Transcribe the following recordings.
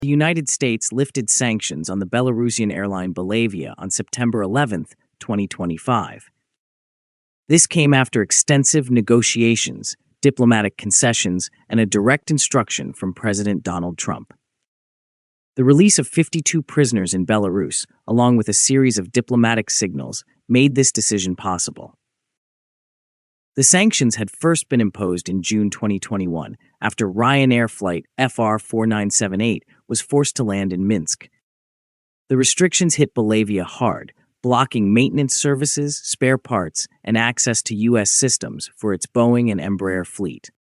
The United States lifted sanctions on the Belarusian airline Belavia on September 11, 2025. This came after extensive negotiations, diplomatic concessions, and a direct instruction from President Donald Trump. The release of 52 prisoners in Belarus, along with a series of diplomatic signals, made this decision possible. The sanctions had first been imposed in June 2021 after Ryanair flight FR4978 was forced to land in Minsk. The restrictions hit Belavia hard, blocking maintenance services, spare parts, and access to U.S. systems for its Boeing and Embraer fleet.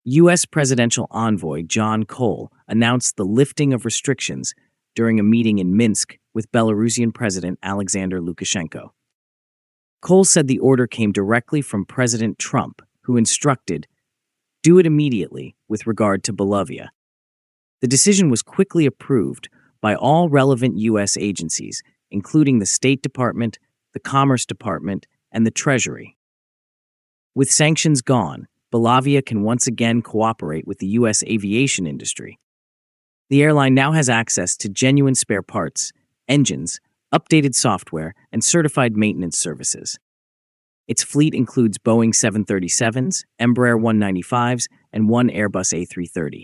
U.S. presidential envoy John Cole announced the lifting of restrictions during a meeting in Minsk with Belarusian President Alexander Lukashenko. Cole said the order came directly from President Trump, who instructed, "Do it immediately," with regard to Belavia. The decision was quickly approved by all relevant U.S. agencies, including the State Department, the Commerce Department, and the Treasury. With sanctions gone, Belavia can once again cooperate with the U.S. aviation industry. The airline now has access to genuine spare parts, engines, updated software, and certified maintenance services. Its fleet includes Boeing 737s, Embraer 195s, and one Airbus A330.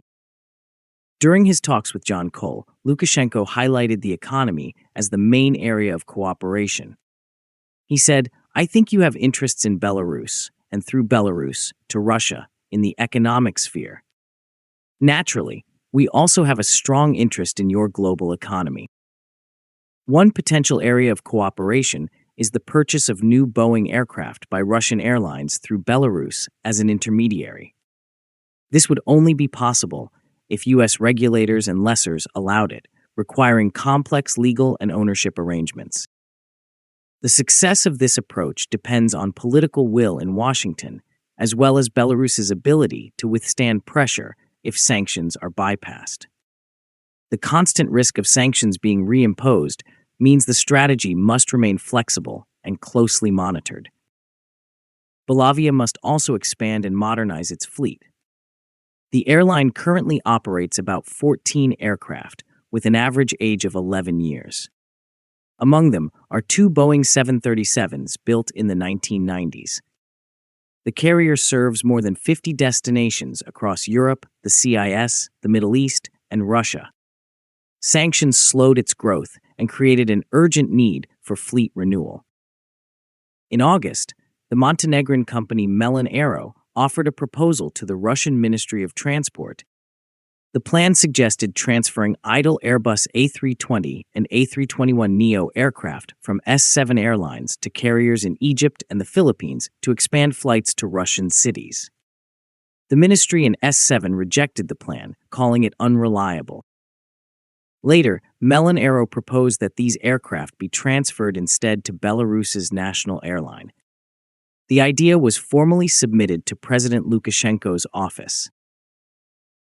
During his talks with John Cole, Lukashenko highlighted the economy as the main area of cooperation. He said, "I think you have interests in Belarus, and through Belarus, to Russia, in the economic sphere. Naturally, we also have a strong interest in your global economy." One potential area of cooperation is the purchase of new Boeing aircraft by Russian Airlines through Belarus as an intermediary. This would only be possible if U.S. regulators and lessors allowed it, requiring complex legal and ownership arrangements. The success of this approach depends on political will in Washington, as well as Belarus's ability to withstand pressure if sanctions are bypassed. The constant risk of sanctions being reimposed means the strategy must remain flexible and closely monitored. Belavia must also expand and modernize its fleet. The airline currently operates about 14 aircraft, with an average age of 11 years. Among them are two Boeing 737s built in the 1990s. The carrier serves more than 50 destinations across Europe, the CIS, the Middle East, and Russia. Sanctions slowed its growth and created an urgent need for fleet renewal. In August, the Montenegrin company Melon Aero offered a proposal to the Russian Ministry of Transport. The plan suggested transferring idle Airbus A320 and A321neo aircraft from S7 Airlines to carriers in Egypt and the Philippines to expand flights to Russian cities. The ministry and S7 rejected the plan, calling it unreliable. Later, Melon Aero proposed that these aircraft be transferred instead to Belarus's national airline. The idea was formally submitted to President Lukashenko's office.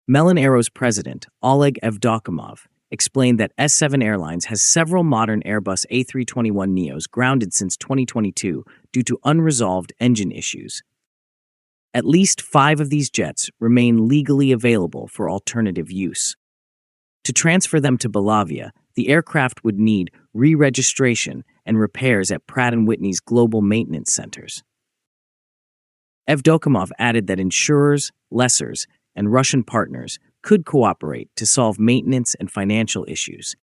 Melon Aero's president, Oleg Evdokimov, explained that S7 Airlines has several modern Airbus A321neos grounded since 2022 due to unresolved engine issues. At least 5 of these jets remain legally available for alternative use. To transfer them to Belavia, the aircraft would need re-registration and repairs at Pratt & Whitney's global maintenance centers. Evdokimov added that insurers, lessors, and Russian partners could cooperate to solve maintenance and financial issues.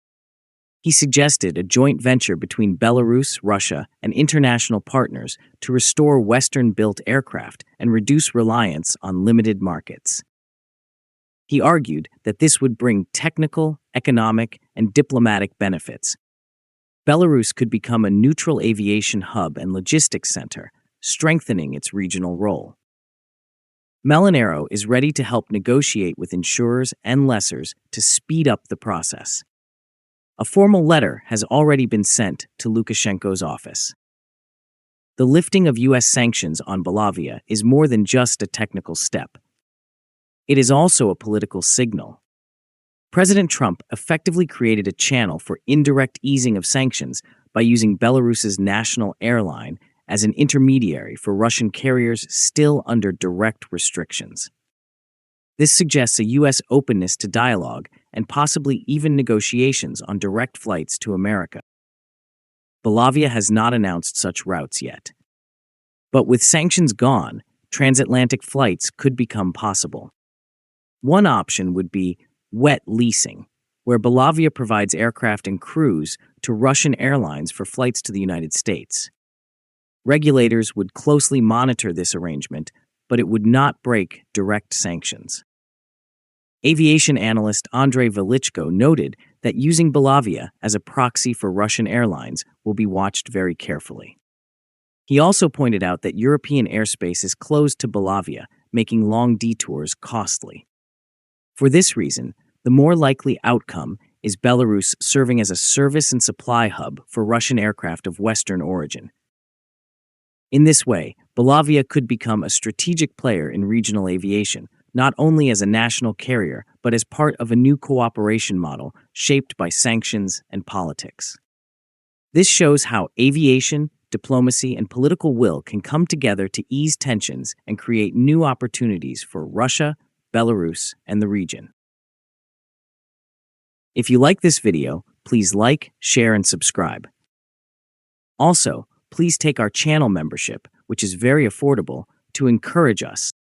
He suggested a joint venture between Belarus, Russia, and international partners to restore Western-built aircraft and reduce reliance on limited markets. He argued that this would bring technical, economic, and diplomatic benefits. Belarus could become a neutral aviation hub and logistics center, strengthening its regional role. Melon Aero is ready to help negotiate with insurers and lessors to speed up the process. A formal letter has already been sent to Lukashenko's office. The lifting of U.S. sanctions on Belavia is more than just a technical step. It is also a political signal. President Trump effectively created a channel for indirect easing of sanctions by using Belarus's national airline as an intermediary for Russian carriers still under direct restrictions. This suggests a U.S. openness to dialogue and possibly even negotiations on direct flights to America. Belavia has not announced such routes yet. But with sanctions gone, transatlantic flights could become possible. One option would be wet leasing, where Belavia provides aircraft and crews to Russian airlines for flights to the United States. Regulators would closely monitor this arrangement, but it would not break direct sanctions. Aviation analyst Andrei Velichko noted that using Belavia as a proxy for Russian airlines will be watched very carefully. He also pointed out that European airspace is closed to Belavia, making long detours costly. For this reason, the more likely outcome is Belarus serving as a service and supply hub for Russian aircraft of Western origin. In this way, Belavia could become a strategic player in regional aviation, not only as a national carrier, but as part of a new cooperation model shaped by sanctions and politics. This shows how aviation, diplomacy, and political will can come together to ease tensions and create new opportunities for Russia, Belarus, and the region. If you like this video, please like, share, and subscribe. Also, please take our channel membership, which is very affordable, to encourage us.